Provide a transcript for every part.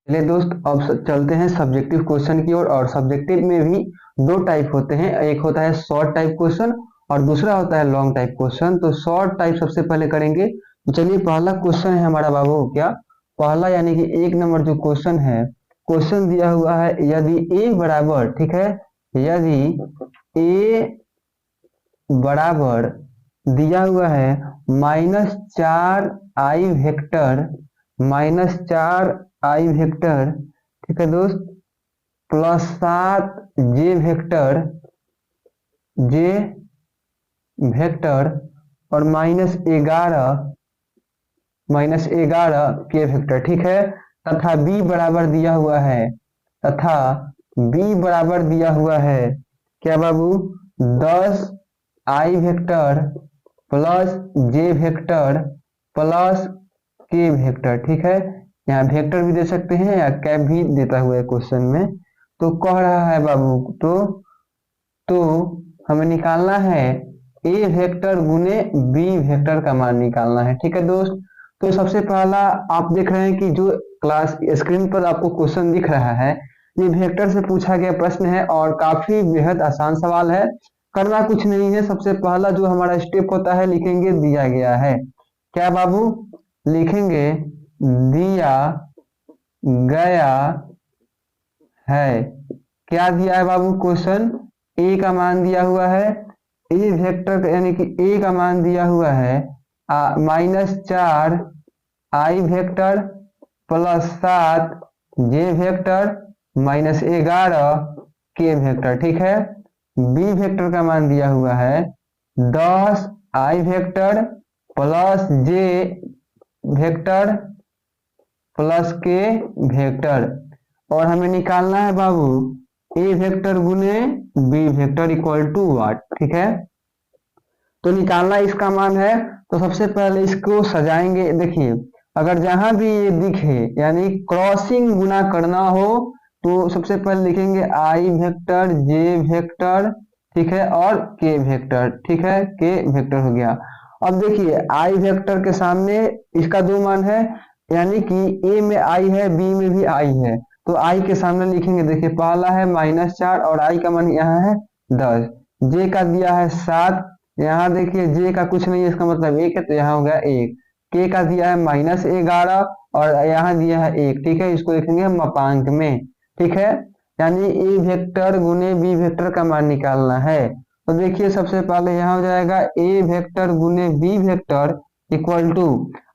चलिए दोस्त, अब चलते हैं सब्जेक्टिव क्वेश्चन की ओर। और सब्जेक्टिव में भी दो टाइप होते हैं, एक होता है शॉर्ट टाइप क्वेश्चन और दूसरा होता है लॉन्ग टाइप क्वेश्चन। तो शॉर्ट टाइप सबसे पहले करेंगे। तो चलिए, पहला क्वेश्चन है हमारा बाबू, क्या पहला यानी कि 1 नंबर जो क्वेश्चन है, क्वेश्चन दिया हुआ है यदि ए बराबर, ठीक है, यदि ए बराबर दिया हुआ है -4 i वेक्टर, -4 i वेक्टर, ठीक है दोस्त, +7 जे वेक्टर, जे वेक्टर और -11 के वेक्टर, ठीक है। तथा बी बराबर दिया हुआ है, तथा बी बराबर दिया हुआ है क्या बाबू, 10 i vector +j vector +k vector, ठीक है। यहाँ वेक्टर भी दे सकते हैं या कैप भी देता हुआ है क्वेश्चन में। तो कह रहा है बाबू, तो हमें निकालना है ए वेक्टर गुने बी वेक्टर का मान निकालना है, ठीक है दोस्त। तो सबसे पहला आप देख रहे हैं कि जो क्लास स्क्रीन पर आपको क्वेश्चन दिख रहा है, ये वेक्टर से पूछा गया प्रश्न है और काफी बेहद आसान सवाल है। करना कुछ नहीं है, सबसे पहला जो हमारा स्टेप होता है, लिखेंगे दिया गया है। क्या बाबू लिखेंगे, दिया गया है। क्या दिया है बाबू, क्वेश्चन ए का मान दिया हुआ है, ए वेक्टर यानी कि ए का मान दिया हुआ है -4 i वेक्टर +7 जे वेक्टर -11 के वेक्टर, ठीक है। बी वेक्टर का मान दिया हुआ है 10 i vector +j vector +k vector. और हमें निकालना है बाबू ए वेक्टर गुने B vector equal to what, ठीक है। तो निकालना इसका मान है। तो सबसे पहले इसको सजाएंगे। देखिए, अगर जहां भी ये दिखे यानी क्रॉसिंग गुना करना हो, तो सबसे पहले लिखेंगे आई वेक्टर, जे वेक्टर, ठीक है, और के वेक्टर, ठीक है, के वेक्टर हो गया। अब देखिए, आई वेक्टर के सामने इसका 2 मान है, यानी कि ए में आई है, बी में भी आई है। तो आई के सामने लिखेंगे, देखिए पहला है -4 और आई का मान यहाँ है 10, जे का दिया है 7, यहाँ देखिए जे का कुछ नहीं है, इसका मतलब 1 है, तो यहाँ हो गया 1। के का दिया है -11 और यहाँ दिया है 1, ठीक है। इसको लिखेंगे हम अपांक में, ठीक है। यानी ए वेक्टर गुने बी वेक्टर का मान निकालना है। तो देखिए, सबसे पहले यहाँ हो जाएगा ए वेक्टर गुने बी वेक्टर इक्वल टू,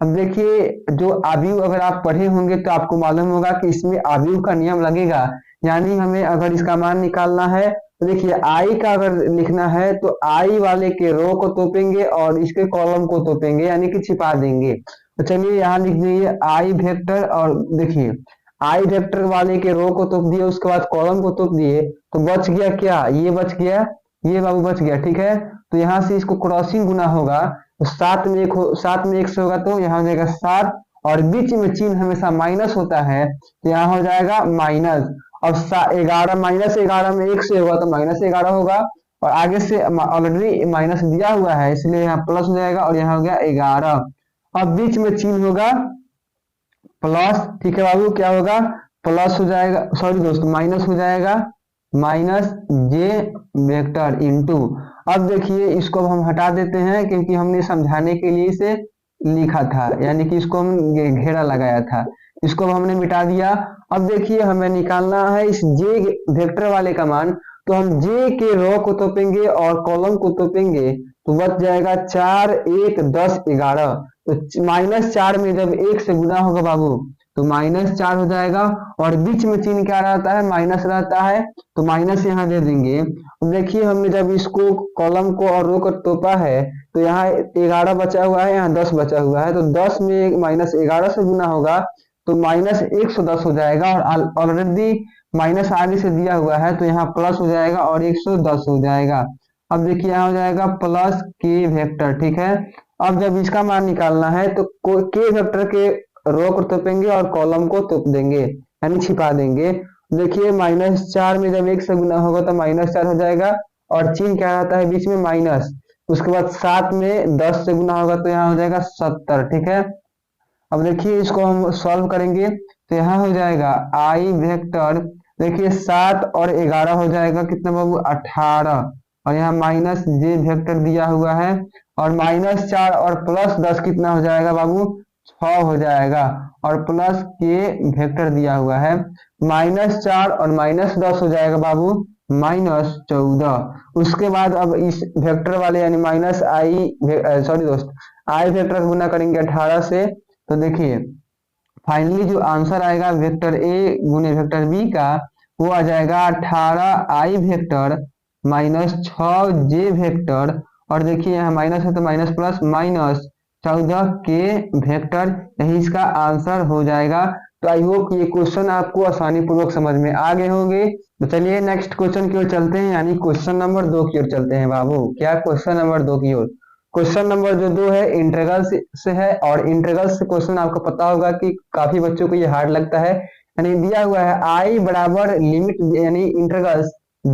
अब देखिए जो आव्यूह अगर आप पढ़े होंगे तो आपको मालूम होगा कि इसमें आव्यूह का नियम लगेगा। यानी हमें अगर इसका मान निकालना है, तो देखिए आई का अगर लिखना है तो आई वाले के रो को तोपेंगे और इसके कॉलम को तोपेंगे, यानी कि छिपा देंगे। तो चलिए यहाँ लिख दीजिए आई वेक्टर, और देखिए आई वेक्टर वाले के रो को तोप दिए, उसके बाद कॉलम को तोप दिए, तो बच गया क्या, ये बच गया, ये बाबू बच गया, ठीक है। तो यहाँ से इसको क्रॉसिंग गुना होगा, तो 7 में 1 से होगा, तो यहाँ हो जाएगा 7, और बीच में चिन्ह हमेशा माइनस होता है, तो यहाँ हो जाएगा माइनस। अब 11 -11 में 1 से होगा तो -11 होगा, और आगे से ऑलरेडी माइनस दिया हुआ है, इसलिए यहाँ प्लस हो जाएगा, और यहाँ हो गया 11। अब बीच में चिन्ह होगा प्लस, ठीक है बाबू, क्या होगा, प्लस हो जाएगा, सॉरी दोस्त, माइनस हो जाएगा, -j वेक्टर इंटू। अब देखिए इसको हम हटा देते हैं, क्योंकि हमने समझाने के लिए इसे लिखा था, यानी कि इसको हम घेरा लगाया था, इसको हमने मिटा दिया। अब देखिए हमें निकालना है इस जे वेक्टर वाले का मान, तो हम जे के रो को तोपेंगे और कॉलम को तोपेंगे, तो बच जाएगा 4 1 10 11। तो -4 में जब 1 से गुना होगा बाबू, तो -4 हो जाएगा, और बीच में चिन्ह क्या रहता है, माइनस रहता है, तो माइनस यहाँ दे देंगे। देखिए हमने जब इसको कॉलम को और रो को तोपा है, तो यहाँ 11 बचा हुआ है, यहाँ 10 बचा हुआ है, तो 10 में -11 से गुना होगा, तो -110 हो जाएगा, और ऑलरेडी माइनस आगे से दिया हुआ है, तो यहाँ प्लस हो जाएगा और 110 हो जाएगा। अब देखिए यहाँ हो जाएगा प्लस के वेक्टर, ठीक है। अब जब इसका मान निकालना है, तो के वेक्टर के रो को तोपेंगे और कॉलम को तोप देंगे, यानी छिपा देंगे। देखिए -4 में जब 1 से गुना होगा तो -4 हो जाएगा, और चिन्ह क्या रहता है बीच में, माइनस। उसके बाद 7 में 10 से गुना होगा, तो यहाँ हो जाएगा 70, ठीक है। अब देखिए इसको हम सॉल्व करेंगे, तो यहाँ हो जाएगा आई वेक्टर, देखिए 7 और 11 हो जाएगा कितना बाबू 18, और यहाँ माइनस जे वेक्टर दिया हुआ है, और -4 और +10 कितना हो जाएगा बाबू 6 हो जाएगा, और प्लस के वेक्टर दिया हुआ है, -4 और -10 हो जाएगा बाबू -14। उसके बाद अब इस वेक्टर वाले यानी माइनस आई, सॉरी दोस्त, आई वेक्टर गुना करेंगे 18 से, तो देखिए फाइनली जो आंसर आएगा वेक्टर ए गुने वेक्टर बी का, वो आ जाएगा 18 आई वेक्टर -6 जे वेक्टर, और देखिए यहाँ माइनस है तो माइनस प्लस -14 के वेक्टर, यही इसका आंसर हो जाएगा। तो आई होप ये क्वेश्चन आपको आसानी पूर्वक समझ में आ गए होंगे। तो चलिए नेक्स्ट क्वेश्चन की ओर चलते हैं, यानी क्वेश्चन नंबर 2 की ओर चलते हैं बाबू। क्या क्वेश्चन नंबर 2 की ओर? क्वेश्चन नंबर जो 2 है इंटीग्रल से है, और इंटीग्रल से क्वेश्चन आपको पता होगा कि काफी बच्चों को ये हार्ड लगता है। यानी दिया हुआ है आई बराबर लिमिट, यानी इंटीग्रल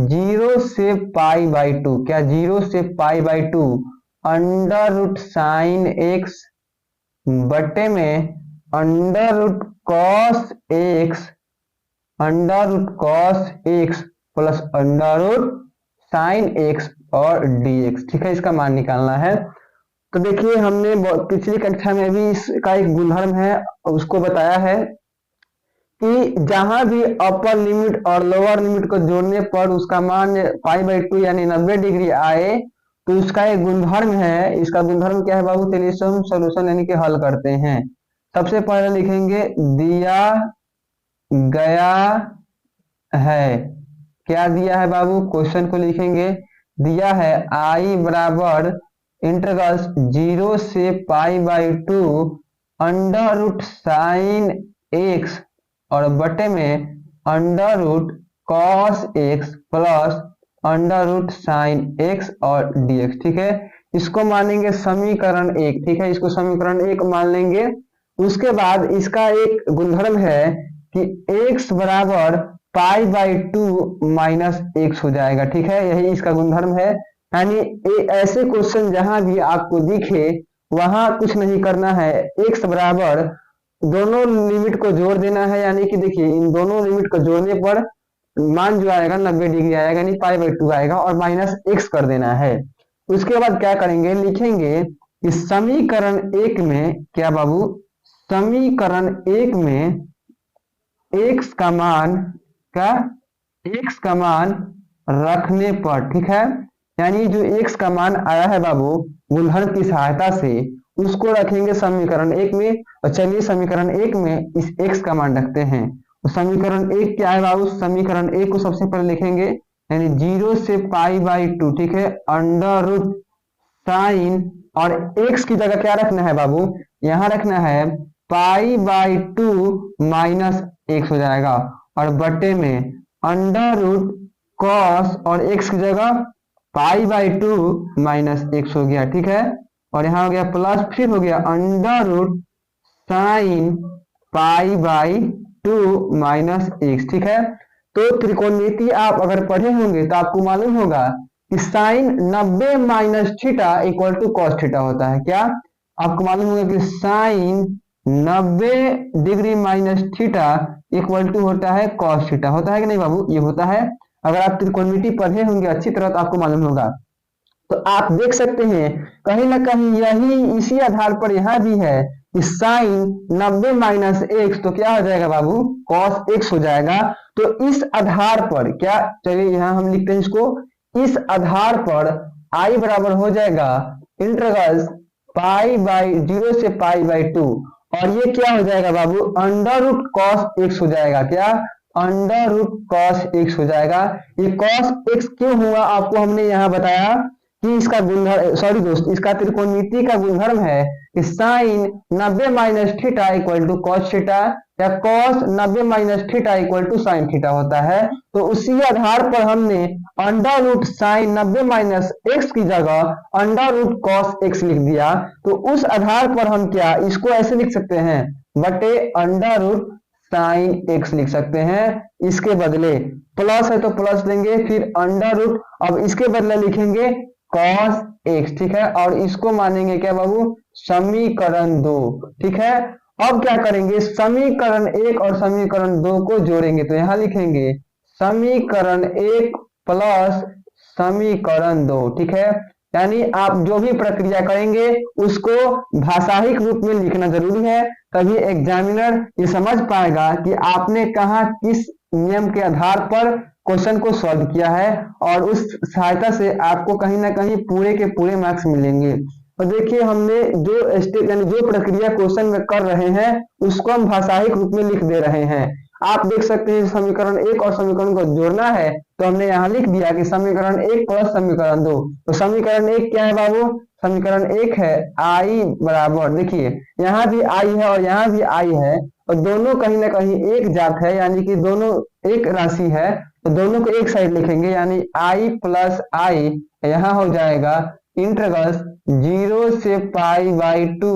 0 से π/2, क्या 0 से π/2 √sin x बटे में √cos x plus √sin x और dx, ठीक है, इसका मान निकालना है। तो देखिए हमने पिछली कक्षा में भी इसका एक गुणधर्म है उसको बताया है कि जहां भी अपर लिमिट और लोअर लिमिट को जोड़ने पर उसका मान π/2 यानी 90 डिग्री आए, तो उसका एक गुणधर्म है। इसका गुणधर्म क्या है बाबू? चलिए हम सॉल्यूशन यानी कि हल करते हैं। सबसे पहले लिखेंगे दिया गया है, क्या दिया है बाबू? क्वेश्चन को लिखेंगे, दिया है आई बराबर इंटीग्रल 0 से π/2 √sin x और बटे में √cos x plus √sin x और dx, ठीक है। इसको मानेंगे समीकरण 1, ठीक है, इसको समीकरण 1 मान लेंगे। उसके बाद इसका एक गुणधर्म है कि x बराबर π/2 माइनस x हो जाएगा, ठीक है, यही इसका गुणधर्म है। यानी ऐसे क्वेश्चन जहां भी आपको दिखे वहां कुछ नहीं करना है, x बराबर दोनों लिमिट को जोड़ देना है, यानी कि देखिए इन दोनों लिमिट को जोड़ने पर मान जो आएगा 90 डिग्री आएगा, यानी π/2 आएगा, और माइनस x कर देना है। उसके बाद क्या करेंगे? लिखेंगे कि समीकरण 1 में क्या बाबू? समीकरण 1 में x का मान रखने पर, ठीक है, यानी जो x का मान आया है बाबू गुणधर्म की सहायता से, उसको रखेंगे समीकरण 1 में। और चलिए समीकरण 1 में इस x का मान रखते हैं। तो समीकरण 1 क्या है बाबू? समीकरण 1 को सबसे पहले लिखेंगे, यानी 0 से π/2, ठीक है, √sin, और x की जगह क्या रखना है बाबू? यहाँ रखना है π/2 माइनस x हो जाएगा, और बटे में √cos, और x की जगह π/2 माइनस x हो गया, ठीक है, और यहाँ हो गया प्लस, फिर हो गया √sin π/2 माइनस x, ठीक है। तो त्रिकोणमिति आप अगर पढ़े होंगे तो आपको मालूम होगा कि sine 90 minus theta equal to cos theta होता है। क्या आपको मालूम होगा कि sine 90 degree minus theta equal to होता है कॉस थीटा, होता है कि नहीं बाबू? ये होता है। अगर आप त्रिकोणमिति पढ़े होंगे अच्छी तरह तो आपको मालूम होगा। तो आप देख सकते हैं कहीं ना कहीं यही इसी आधार पर यहाँ भी है कि साइन 90 माइनस x, तो क्या हो जाएगा बाबू? cos x हो जाएगा। तो इस आधार पर क्या, चलिए यहाँ हम लिखते हैं इसको, इस आधार पर i बराबर हो जाएगा इंटीग्रल π/0 से π/2, और ये क्या हो जाएगा बाबू? √cos x हो जाएगा। क्या? √cos x हो जाएगा। ये cos x क्यों हुआ आपको हमने यहाँ बताया कि इसका गुणधर्म, सॉरी दोस्त, इसका त्रिकोणमिति का गुणधर्म है कि sine 90 minus theta equal to cos theta, या cos 90 minus theta equal to sine theta होता है। तो उसी आधार पर हमने √sin 90 माइनस x की जगह √cos x लिख दिया। तो उस आधार पर हम क्या इसको ऐसे लिख सकते हैं, बटे √sin x लिख सकते हैं। इसके बदले प्लस है तो प्लस लेंगे, फिर √ अब इसके बदले लिखेंगे cos x, ठीक है, और इसको मानेंगे क्या बाबू? समीकरण 2, ठीक है। अब क्या करेंगे, समीकरण 1 और समीकरण 2 को जोड़ेंगे। तो यहाँ लिखेंगे समीकरण 1 प्लस समीकरण 2, ठीक है। यानी आप जो भी प्रक्रिया करेंगे उसको भाषाहिक रूप में लिखना जरूरी है, तभी एग्जामिनर ये समझ पाएगा कि आपने कहाँ किस नियम के आधार पर क्वेश्चन को सॉल्व किया है, और उस सहायता से आपको कहीं ना कहीं पूरे के पूरे मार्क्स मिलेंगे। और देखिए हमने जो स्टेप यानी जो प्रक्रिया क्वेश्चन में कर रहे हैं उसको हम भाषाहिक रूप में लिख दे रहे हैं। आप देख सकते हैं समीकरण 1 और समीकरण को जोड़ना है, तो हमने यहाँ लिख दिया कि समीकरण 1 प्लस समीकरण 2। तो समीकरण 1 क्या है बाबू, समीकरण 1 है आई बराबर, देखिए यहाँ भी आई है और यहाँ भी आई है, और दोनों कहीं ना कहीं एक जात है, यानी कि दोनों एक राशि है, तो दोनों को एक साइड लिखेंगे, यानी आई प्लस आई यहाँ हो जाएगा इंटीग्रल 0 से पाई बाई 2।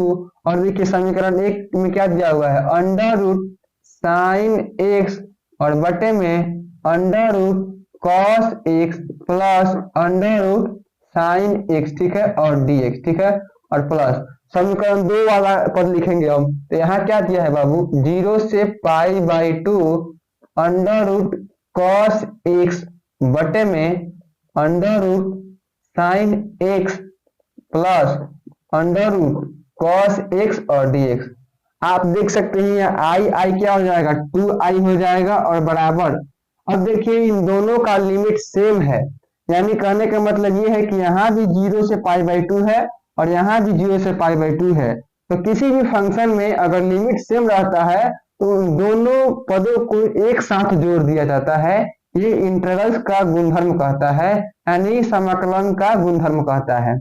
और देखिए समीकरण 1 में क्या दिया हुआ है, अंडर रूट साइन एक्स और बटे में under root cos x plus under root sine x, ठीक है, और dx, ठीक है, और प्लस समीकरण 2 वाला पद लिखेंगे हम। तो यहाँ क्या दिया है बाबू, 0 से pi by 2 under root cos x बटे में under root sine x plus under root cos x और dx। आप देख सकते हैं यहाँ आई आई क्या हो जाएगा, 2i हो जाएगा और बराबर। अब देखिए इन दोनों का लिमिट सेम है, यानी कहने का मतलब ये है कि यहाँ भी 0 से पाई बाई 2 है और यहाँ भी 0 से पाई बाई 2 है। तो किसी भी फंक्शन में अगर लिमिट सेम रहता है तो उन दोनों पदों को एक साथ जोड़ दिया जाता है। ये इंटीग्रल्स का गुणधर्म कहता है, यानी समाकलन का गुणधर्म कहता है।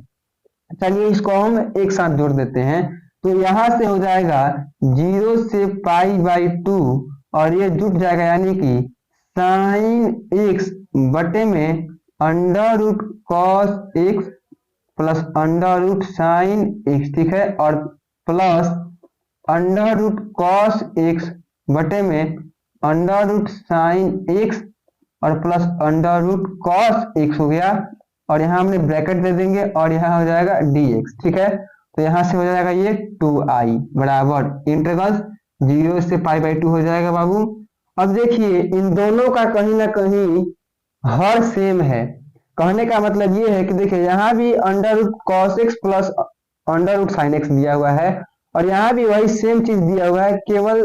चलिए इसको हम एक साथ जोड़ देते हैं। तो यहाँ से हो जाएगा 0 से पाई बाई 2 और ये जुट जाएगा, यानी कि साइन एक्स बटे में under root cos x plus under root sine x, ठीक है, और plus under root cos x बटे में अंडर रूट साइन एक्स और plus under root cos x हो गया, और यहाँ हमने ब्रैकेट दे देंगे और यहाँ हो जाएगा dx, ठीक है। तो यहाँ से हो जाएगा ये 2i बराबर इंटीग्रल 0 से पाई बाई 2 हो जाएगा बाबू। अब देखिए इन दोनों का कहीं ना कहीं हर सेम है, कहने का मतलब ये है कि देखिए यहाँ भी under root cos x plus under root sine x दिया हुआ है और यहाँ भी वही सेम चीज दिया हुआ है, केवल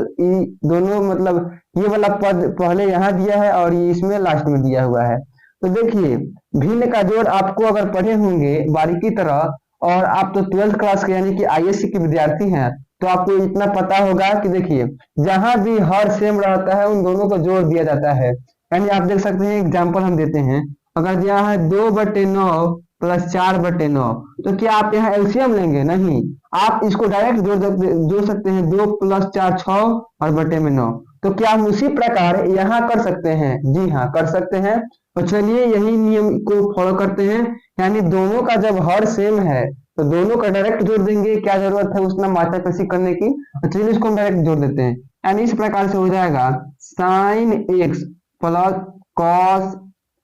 दोनों मतलब ये वाला पद पहले यहाँ दिया है और ये इसमें लास्ट में दिया हुआ है। तो देखिए भिन्न का जोड़ आपको अगर पढ़े होंगे बारीकी तरह, और आप तो 12th क्लास के यानी कि आईएससी के विद्यार्थी हैं, तो आपको इतना पता होगा कि देखिए जहां भी हर सेम रहता है उन दोनों को जोड़ दिया जाता है। यानी आप देख सकते हैं एग्जाम्पल हम देते हैं, अगर यहाँ है 2/9 प्लस 4/9, तो क्या आप यहाँ एलसीएम लेंगे? नहीं, आप इसको डायरेक्ट जोड़ सकते हैं, 2 + 4 6 और बटे में 9। तो क्या हम उसी प्रकार यहाँ कर सकते हैं? जी हाँ कर सकते हैं। तो चलिए यही नियम को फॉलो करते हैं, यानी दोनों का जब हर सेम है तो दोनों का डायरेक्ट जोड़ देंगे, क्या जरूरत है उसमें मात्रापेशी करने की। तो चलिए इसको हम डायरेक्ट जोड़ देते हैं, यानी इस प्रकार से हो जाएगा sine x plus cos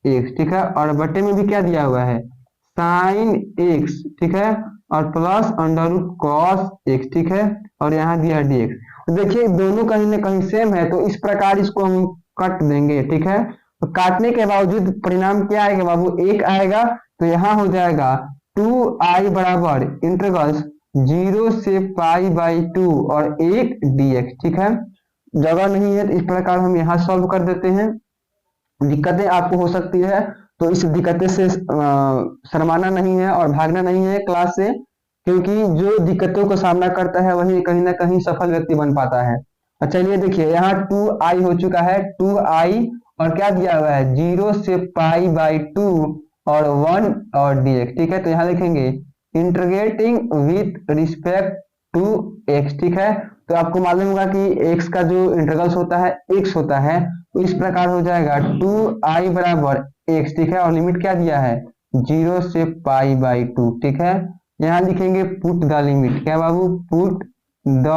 x, ठीक है, और बटे में भी क्या दिया हुआ है साइन एक्स, ठीक है, और plus under root cos x, ठीक है, और यहाँ दिया है dx। देखिए दोनों कहीं ना कहीं सेम है, तो इस प्रकार इसको हम काट देंगे, ठीक है। तो काटने के बावजूद परिणाम क्या आएगा बाबू, 1 आएगा। तो यहाँ हो जाएगा 2i बराबर इंटीग्रल 0 से पाई बाई 2 और 1 dx, ठीक है। जगह नहीं है तो इस प्रकार हम यहाँ सॉल्व कर देते हैं। दिक्कतें आपको हो सकती है तो इस दिक्कतें से शर्माना नहीं है और भागना नहीं है क्लास से, क्योंकि जो दिक्कतों का सामना करता है वही कहीं ना कहीं सफल व्यक्ति बन पाता है। चलिए देखिए यहाँ 2i हो चुका है, 2i और क्या दिया हुआ है 0 से पाई बाई 2 और 1 और dx, ठीक है। तो यहाँ लिखेंगे integrating with respect to x, ठीक है। तो आपको मालूम होगा कि x का जो इंटीग्रल्स होता है x होता है, तो इस प्रकार हो जाएगा 2i बराबर x, ठीक है, और लिमिट क्या दिया है 0 से पाई बाई 2, ठीक है। यहाँ लिखेंगे पुट द लिमिट, क्या बाबू पुट द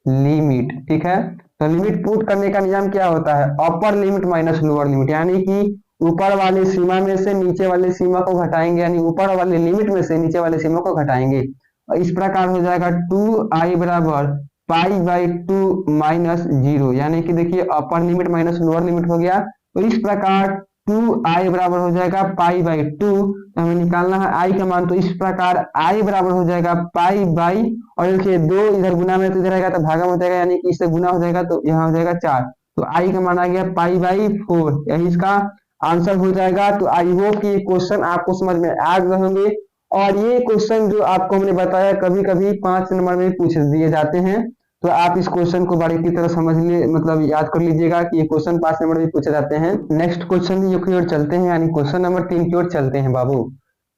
लिमिट, ठीक है। तो लिमिट पुट करने का नियम क्या होता है, upper limit minus lower limit, यानी कि ऊपर वाली सीमा में से नीचे वाली सीमा को घटाएंगे, यानी ऊपर वाली लिमिट में से नीचे वाली सीमा को घटाएंगे। और इस प्रकार हो जाएगा 2i बराबर π/2 माइनस 0, यानी कि देखिए upper limit minus lower limit हो गया। तो इस प्रकार 2i बराबर हो जाएगा π/2। तो हमें निकालना है i का मान, तो इस प्रकार i बराबर हो जाएगा π/, और देखिए 2 इधर गुना में तो इधर आएगा तो भागा हो जाएगा, यानी कि इससे गुना हो जाएगा तो यहाँ हो जाएगा 4। तो i का मान आ गया π/4, यही इसका आंसर हो जाएगा। तो आई होप कि ये क्वेश्चन आपको समझ में आ गए होंगे। और ये क्वेश्चन जो आपको हमने बताया कभी कभी 5 नंबर में पूछ दिए जाते हैं, तो आप इस क्वेश्चन को बारीकी तरह समझ लिए, मतलब याद कर लीजिएगा कि ये क्वेश्चन 5 नंबर में पूछे जाते हैं। नेक्स्ट क्वेश्चन की ओर चलते हैं, यानी क्वेश्चन नंबर 3 की ओर चलते हैं बाबू।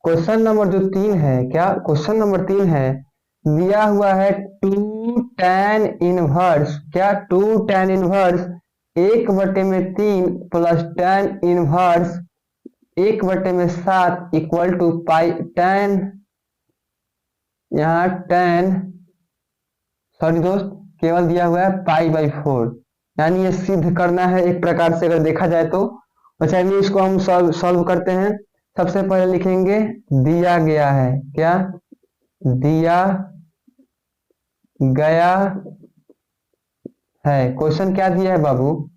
क्वेश्चन नंबर जो 3 है, क्या क्वेश्चन नंबर 3 है, दिया हुआ है 2 tan इनवर्स, क्या 2 tan inverse 1/3 plus tan inverse 1/7 equal to pi tan, यहाँ tan, सॉरी दोस्त, केवल दिया हुआ है π/4, यानी ये सिद्ध करना है एक प्रकार से अगर देखा जाए तो। चलिए इसको हम सॉल्व करते हैं। सबसे पहले लिखेंगे दिया गया है, क्या दिया गया है, क्वेश्चन क्या दिया है बाबू,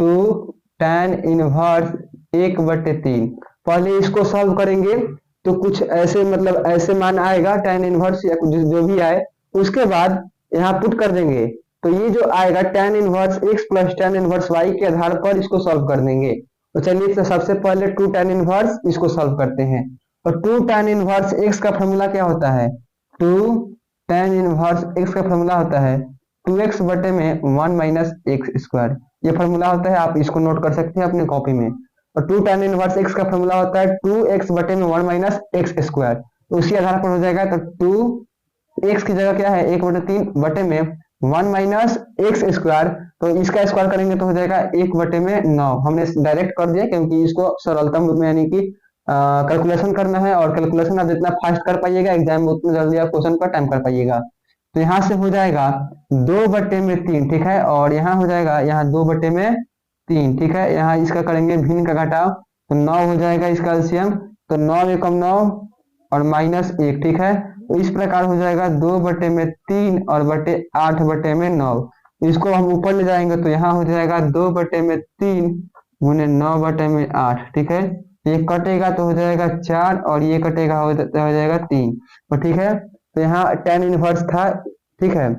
2 tan इनवर्स 1/3। पहले इसको सॉल्व करेंगे तो कुछ ऐसे, मतलब ऐसे मान आएगा tan इनवर्स या कुछ जो भी आए, उसके बाद यहाँ पुट कर देंगे। तो ये जो आएगा tan inverse x plus tan inverse y के आधार पर इसको सॉल्व कर देंगे। तो चलिए तो सबसे पहले 2 tan इनवर्स इसको सॉल्व करते हैं। और 2 tan इनवर्स x का फॉर्मूला क्या होता है, 2 tan इनवर्स x का फॉर्मूला होता है 2x बटे में 1 माइनस एक्स स्क्वायर, ये फॉर्मूला होता है, आप इसको नोट कर सकते हैं अपने कॉपी में। और 2 tan इनवर्स x का फॉर्मूला होता है 2x बटे में 1 माइनस एक्स स्क्वायर, तो उसी आधार पर हो जाएगा। तो 2x की जगह क्या है 1/3 बटे में 1 माइनस एक्स स्क्वायर, तो इसका स्क्वायर करेंगे तो हो जाएगा 1/9। हमने डायरेक्ट कर दिया क्योंकि इसको सरलतम रूप में, यानी कि कैलकुलेशन करना है, और कैलकुलेशन आप जितना फास्ट कर पाइएगा एग्जाम में उतना जल्दी आप क्वेश्चन पर टाइम कर पाइएगा। तो यहाँ से हो जाएगा 2/3, ठीक है, और यहाँ हो जाएगा यहाँ 2/3, ठीक है। यहाँ इसका करेंगे भिन्न का घटाव, तो 9 हो जाएगा इसका एलसीएम, तो 9 एकम 9 और माइनस 1, ठीक है। तो इस प्रकार हो जाएगा 2/3 और बटे 8/9। इसको हम ऊपर ले जाएंगे तो यहाँ हो जाएगा 2/3 गुने 9/8, ठीक है। ये कटेगा तो हो जाएगा 4 और ये कटेगा हो जाएगा 3, तो ठीक है। तो यहाँ tan इनवर्स था, ठीक है।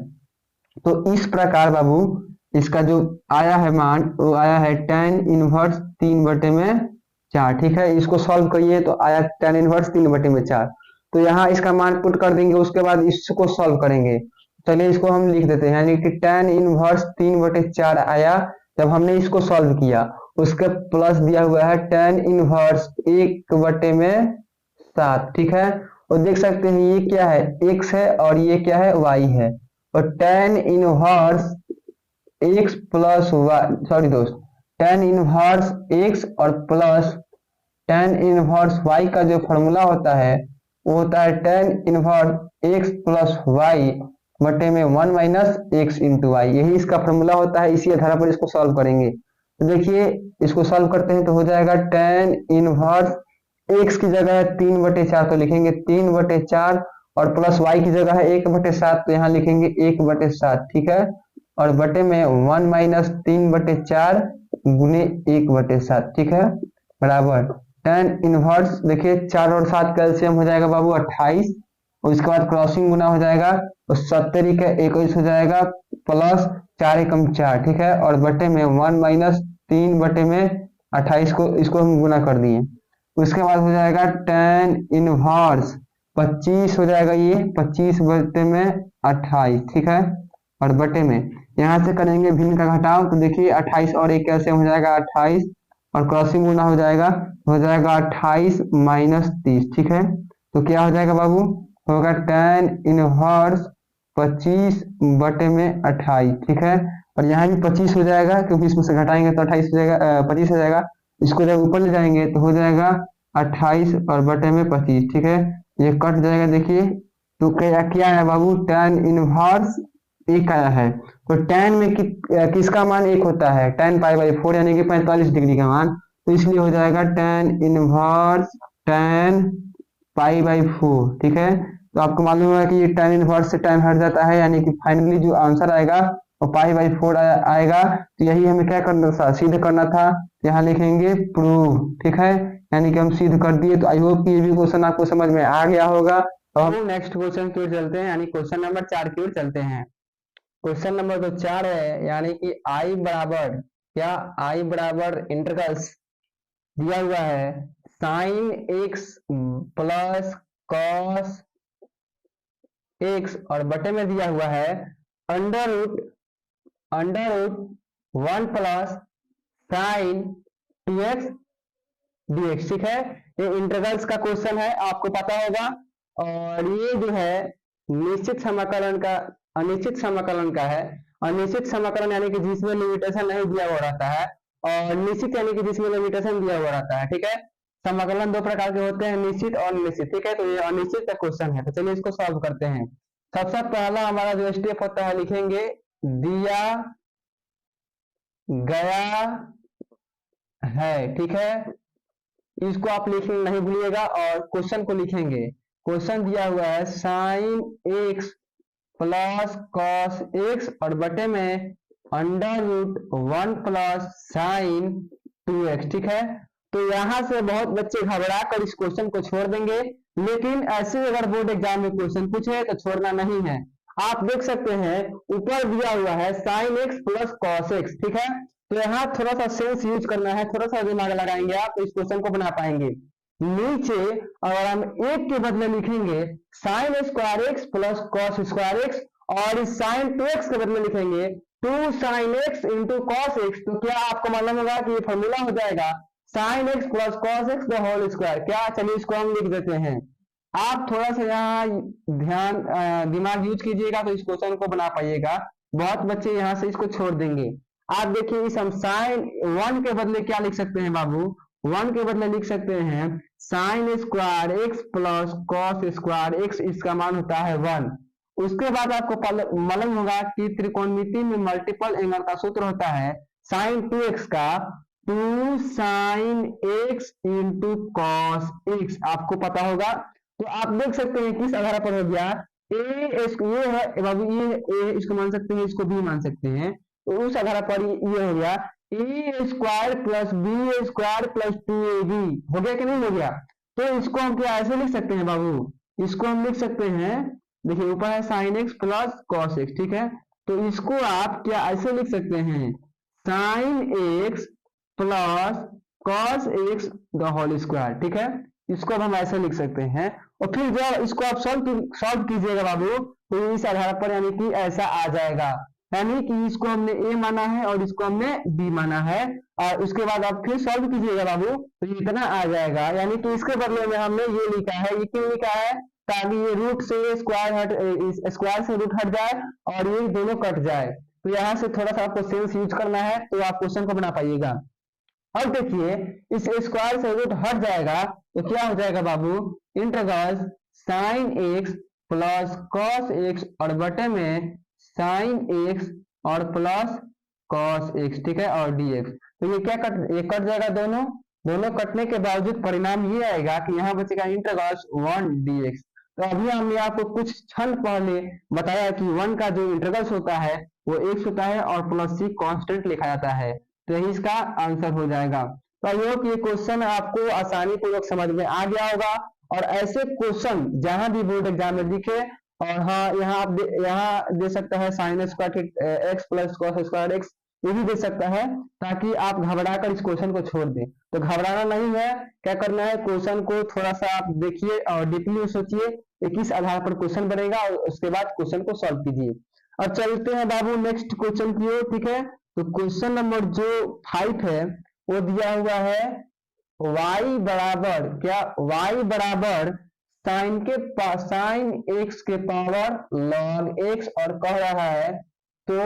तो इस प्रकार बाबू इसका जो आया है मान वो आया है tan इनवर्स 3/4, ठीक है। इसको सॉल्व करिए तो आया tan इनवर्स 3/4। तो यहाँ इसका मान पुट कर देंगे, उसके बाद इसको सॉल्व करेंगे। चलिए इसको हम लिख देते हैं, यानी कि tan इनवर्स 3/4 आया जब हमने इसको सॉल्व किया, उसके प्लस दिया हुआ है tan इनवर्स 1/7, ठीक है। और देख सकते हैं ये क्या है, x है और ये क्या है, y है। और tan inverse x plus y, sorry दोस्त, tan इनवर्स x और प्लस tan इनवर्स y का जो फॉर्मूला होता है वो होता है tan inverse x plus y बटे में 1 माइनस एक्स इंटू वाई, यही इसका फॉर्मूला होता है। इसी आधार पर इसको सॉल्व करेंगे। तो देखिए इसको सॉल्व करते हैं तो हो जाएगा tan इनवर्स x की जगह है 3/4, तो लिखेंगे 3/4, और प्लस y की जगह है 1/7, तो यहाँ लिखेंगे 1/7, ठीक है। और बटे में 1 माइनस 3/4 गुने 1/7, ठीक है, बराबर tan इनवर्स, देखिए 4 और 7 कैल्शियम हो जाएगा बाबू 28, और इसके बाद क्रॉसिंग गुना हो जाएगा तो 70 का 21 हो जाएगा, प्लस 4 एकम 4, ठीक है। और बटे में 1 माइनस 3/28 को इसको हम गुना कर दिए। उसके बाद हो जाएगा tan इनवर्स 25 हो जाएगा, ये 25/28, ठीक है। और बटे में यहाँ से करेंगे भिन्न का घटाव, तो देखिए 28 और 1 कैसे हो जाएगा 28, और क्रॉसिंग गुना हो जाएगा 28 माइनस 30, ठीक है। तो क्या हो जाएगा बाबू, होगा tan इनवर्स 25/28, ठीक है। और यहाँ भी 25 हो जाएगा क्योंकि इसमें से घटाएंगे तो 28 हो जाएगा, 25 हो जाएगा। इसको जब ऊपर ले जाएंगे तो हो जाएगा 28 और बटे में 25, ठीक है। ये कट जाएगा, देखिए तो क्या है बाबू, tan इनवर्स 1 आया है। तो tan में किसका मान 1 होता है, tan π/4 यानी कि 45 डिग्री का मान, तो इसलिए हो जाएगा tan इनवर्स tan π/4, ठीक है। तो आपको मालूम है कि ये tan इनवर्स से tan हट जाता है, यानी कि फाइनली जो आंसर आएगा वो π/4 आएगा। तो यही हमें क्या करना था, सिद्ध करना था। यहाँ लिखेंगे प्रूव, ठीक है, यानी कि हम सिद्ध कर दिए। तो आई होप कि ये भी क्वेश्चन आपको समझ में आ गया होगा। तो हम नेक्स्ट क्वेश्चन की ओर चलते हैं, यानी क्वेश्चन नंबर 4 की ओर चलते हैं। क्वेश्चन नंबर तो 4 है, यानी कि आई बराबर क्या, आई बराबर इंटीग्रल्स दिया हुआ है sine x plus cos x और बटे में दिया हुआ है under root 1 plus sine 2x dx, ठीक है। ये इंटीग्रल्स का क्वेश्चन है, आपको पता होगा। और ये जो है निश्चित समाकलन का, अनिश्चित समाकलन का है। अनिश्चित समाकलन यानी कि जिसमें लिमिटेशन नहीं दिया हुआ रहता है, और निश्चित यानी कि जिसमें लिमिटेशन दिया हुआ रहता है, ठीक है। समाकलन दो प्रकार के होते हैं, निश्चित और अनिश्चित, ठीक है। तो ये अनिश्चित का क्वेश्चन है, तो चलिए इसको सॉल्व करते हैं। सबसे पहला हमारा जो स्टेप होता है, लिखेंगे दिया गया है, ठीक है। इसको आप लिखना नहीं भूलिएगा और क्वेश्चन को लिखेंगे। क्वेश्चन दिया हुआ है sine x plus cos x और बटे में under root 1 plus sine 2x, ठीक है। तो यहाँ से बहुत बच्चे घबरा कर इस क्वेश्चन को छोड़ देंगे, लेकिन ऐसे अगर बोर्ड एग्जाम में क्वेश्चन पूछे तो छोड़ना नहीं है। आप देख सकते हैं ऊपर दिया हुआ है sine x plus cos x, ठीक है। तो यहाँ थोड़ा सा सेंस यूज करना है, थोड़ा सा दिमाग लगाएंगे आप तो इस क्वेश्चन को बना पाएंगे। नीचे अगर हम एक के बदले लिखेंगे sine square x plus cos square x, और इस साइन 2x के बदले लिखेंगे 2 sine x into cos x, तो क्या आपको मालूम होगा कि ये फॉर्मूला हो जाएगा sine x plus cos x the whole square. क्या, चलिए इसको हम लिख देते हैं। आप थोड़ा सा यहाँ ध्यान दिमाग यूज कीजिएगा तो इस क्वेश्चन को बना पाइएगा। बहुत बच्चे यहाँ से इसको छोड़ देंगे। आप देखिए इस हम साइन 1 के बदले क्या लिख सकते हैं बाबू, 1 के बदले लिख सकते हैं sine square x plus cos square x, इसका मान होता है 1। उसके बाद आपको मालूम होगा कि त्रिकोणमिति में मल्टीपल एंगल का सूत्र होता है साइन 2x का 2 sine x into cos x, आपको पता होगा। तो आप देख सकते हैं किस आधार पर हो गया, ये है बाबू, ये ए इसको मान सकते हैं, इसको बी मान सकते हैं। तो उस आधार पर ये हो गया a square plus b square plus 2ab, हो गया कि नहीं हो गया। तो इसको हम क्या ऐसे लिख सकते हैं बाबू, इसको हम लिख सकते हैं, देखिए ऊपर है sine x plus cos x, ठीक है। तो इसको आप क्या ऐसे लिख सकते हैं sine x plus cos x the whole square, ठीक है। इसको अब हम ऐसे लिख सकते हैं। और फिर जब इसको आप सॉल्व कीजिएगा बाबू, तो इस आधार पर यानी कि ऐसा आ जाएगा, यानी कि इसको हमने ए माना है और इसको हमने बी माना है। और उसके बाद आप फिर सॉल्व कीजिएगा बाबू, तो ये इतना आ जाएगा। यानी कि इसके बदले में हमने ये लिखा है, ये क्यों लिखा है, ताकि ये रूट से स्क्वायर से रूट हट जाए और ये दोनों कट जाए। तो यहाँ से थोड़ा सा आपको सेंस यूज करना है तो आप क्वेश्चन को बना पाइएगा। अब देखिए इस स्क्वायर से रूट हट जाएगा तो क्या हो जाएगा बाबू, integral sine x plus cos x और बटे में साइन एक्स और प्लस कॉस एक्स, ठीक है, और dx। तो ये क्या ये कट जाएगा, दोनों कटने के बावजूद परिणाम ये आएगा कि यहाँ बचेगा इंटीग्रल 1 dx। तो अभी हमने आपको कुछ क्षण पहले बताया कि 1 का जो इंटीग्रल होता है वो x होता है और प्लस c कांस्टेंट लिखा जाता है। तो यही इसका आंसर हो जाएगा। तो आई होप ये क्वेश्चन आपको आसानी पूर्वक समझ में आ गया होगा। और ऐसे क्वेश्चन जहां भी बोर्ड एग्जाम में दिखे, और हाँ यहाँ आप यहाँ दे सकता है sine square x plus cos square x, ये भी दे सकता है, ताकि आप घबरा कर इस क्वेश्चन को छोड़ दें। तो घबराना नहीं है, क्या करना है, क्वेश्चन को थोड़ा सा आप देखिए और डीपली सोचिए कि किस आधार पर क्वेश्चन बनेगा, और उसके बाद क्वेश्चन को सॉल्व कीजिए। अब चलते हैं बाबू नेक्स्ट क्वेश्चन की ओर, ठीक है। तो क्वेश्चन नंबर जो 5 है वो दिया हुआ है y बराबर क्या, y बराबर साइन एक्स के पावर लॉग एक्स, और कह रहा है तो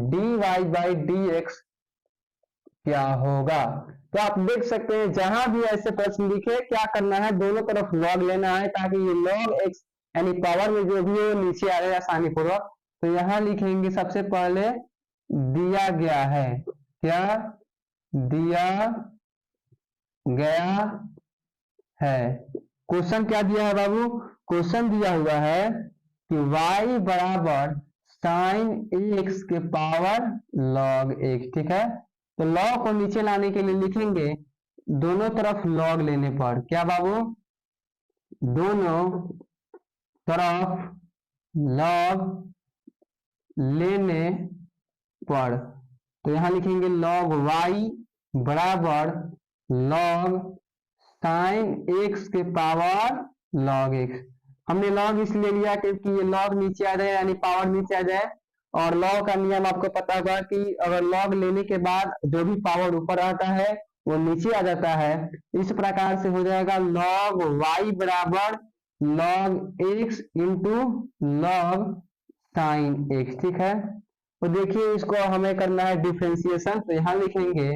dy/dx क्या होगा। तो आप देख सकते हैं जहां भी ऐसे प्रश्न लिखे क्या करना है, दोनों तरफ लॉग लेना है, ताकि ये लॉग एक्स यानी पावर में जो भी है नीचे आ जाए आसानी पूर्वक। तो यहाँ लिखेंगे सबसे पहले दिया गया है, क्या दिया गया है, क्वेश्चन क्या दिया है बाबू, क्वेश्चन दिया हुआ है कि y बराबर साइन एक्स के पावर लॉग एक्स, ठीक है। तो लॉग को नीचे लाने के लिए लिखेंगे दोनों तरफ लॉग लेने पर, क्या बाबू, दोनों तरफ लॉग लेने पर, तो यहां लिखेंगे लॉग y बराबर लॉग साइन एक्स के पावर लॉग एक्स। हमने लॉग इसलिए लिया क्योंकि ये लॉग नीचे आ जाए यानी पावर नीचे आ जाए, और लॉग का नियम आपको पता होगा कि अगर लॉग लेने के बाद जो भी पावर ऊपर आता है वो नीचे आ जाता है। इस प्रकार से हो जाएगा लॉग y बराबर log x into log sign x, ठीक है। तो देखिए इसको हमें करना है डिफरेंशिएशन, तो यहां लिखेंगे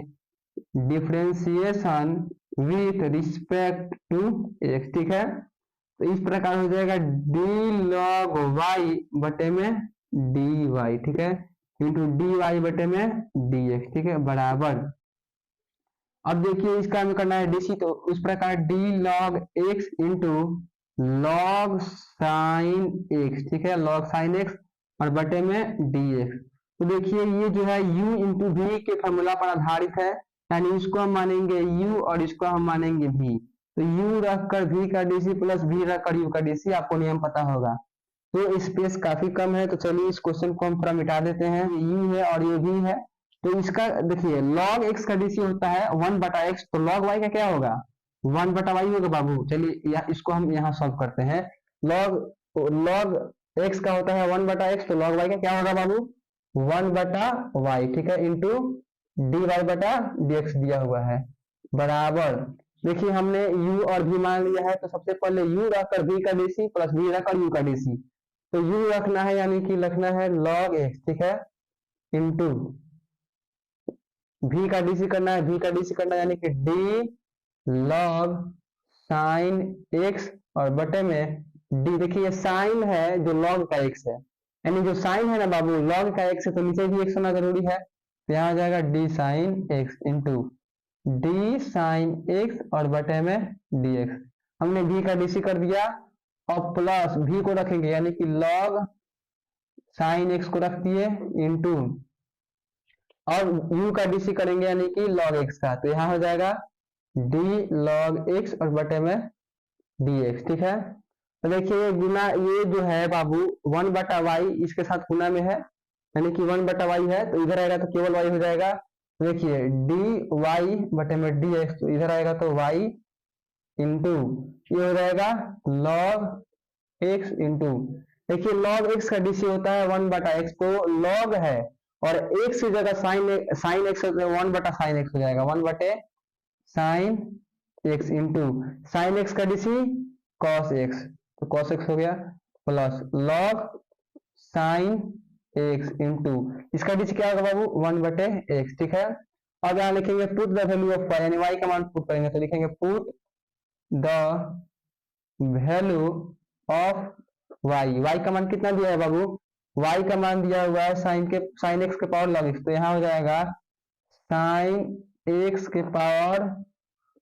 differentiation with respect to x, ठीक है। तो इस प्रकार हो जाएगा डी लॉग वाई बटे में डी वाई, ठीक है, इंटू डी वाई बटे में डी एक्स, ठीक है, बराबर। अब देखिए इसका हमें करना है डीसी, तो उस प्रकार D log x into log sign x, ठीक है, लॉग साइन एक्स और बटे में डी एक्स। तो देखिए ये जो है u इंटू वी के फॉर्मूला पर आधारित है, यानी इसको हम मानेंगे u और इसको हम मानेंगे v। तो u रखकर v का डीसी प्लस v रखकर u का डीसी, आपको नियम पता होगा। तो स्पेस काफी कम है, तो चलिए इस क्वेश्चन को हम थोड़ा मिटा देते हैं। u है और ये v है, तो इसका देखिए log x का डीसी होता है 1 बटा x, तो log y का क्या होगा 1 बटा y होगा बाबू। चलिए इसको हम यहाँ सॉल्व करते हैं। log x का होता है 1 बटा x, तो log y का क्या होगा बाबू 1 बटा y, ठीक है, इंटू डी वाई बटा डी एक्स दिया हुआ है, बराबर। देखिए हमने u और v मान लिया है, तो सबसे पहले u रखकर v का डीसी प्लस v रखकर u का डीसी, तो u रखना है यानी कि लिखना है log x, ठीक है, इंटू v का डीसी करना है, v का डीसी करना है यानी कि d log साइन x और बटे में d। देखिए साइन है जो log का x है, यानी जो साइन है ना बाबू log का x है, तो नीचे भी x होना जरूरी है, तो यहाँ आ जाएगा d sine x into d sine x और बटे में dx। हमने v का डीसी कर दिया और प्लस v को रखेंगे यानी कि log साइन x को रख दिए इंटू और u का डीसी करेंगे यानी कि log x का, तो यहाँ हो जाएगा d log x और बटे में dx, ठीक है। तो देखिए गुना ये जो है बाबू 1 बटा y इसके साथ गुना में है, यानी कि 1 बटा y है, तो इधर आएगा तो केवल y हो जाएगा। तो देखिए dy बटे में dx, तो इधर आएगा तो y इंटू ये हो जाएगा log x इंटू, देखिए log x का डीसी होता है 1 बटा x, तो log है और x की जगह साइन x 1 बटा साइन x हो जाएगा, 1 बटे sine x into sine x का डीसी cos x, तो cos x हो गया, plus log sine x into इसका डीसी क्या होगा बाबू 1 बटे x, ठीक है। अब यहाँ लिखेंगे put the value of y, यानी y का मान पुट करेंगे, तो लिखेंगे put the value of y का मान कितना दिया है बाबू, y का मान दिया हुआ है साइन x के पावर log x, तो यहाँ हो जाएगा साइन x के पावर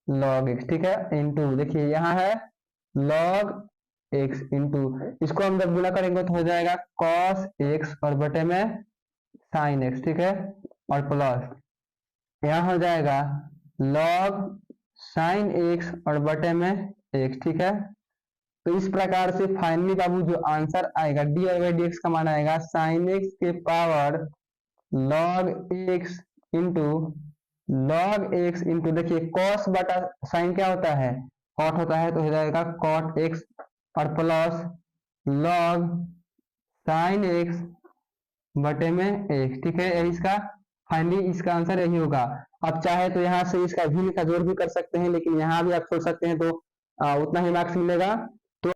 log x, ठीक है, इंटू देखिए यहाँ है log x इंटू इसको हम जब गुना करेंगे तो हो जाएगा cos x और बटे में sin x, ठीक है, और प्लस यहाँ हो जाएगा log sin x और बटे में x, ठीक है। तो इस प्रकार से फाइनली बाबू जो आंसर आएगा डी और डी एक्स का मान आएगा sin x के power log x into log x into देखिए cos बटा sin क्या होता है cot होता है, तो हो जाएगा cot x और प्लस log sin x बटे में x, ठीक है। यही इसका फाइनली इसका आंसर यही होगा। अब चाहे तो यहाँ से इसका भी का जोड़ भी कर सकते हैं, लेकिन यहाँ भी आप छोड़ सकते हैं तो उतना ही मार्क्स मिलेगा।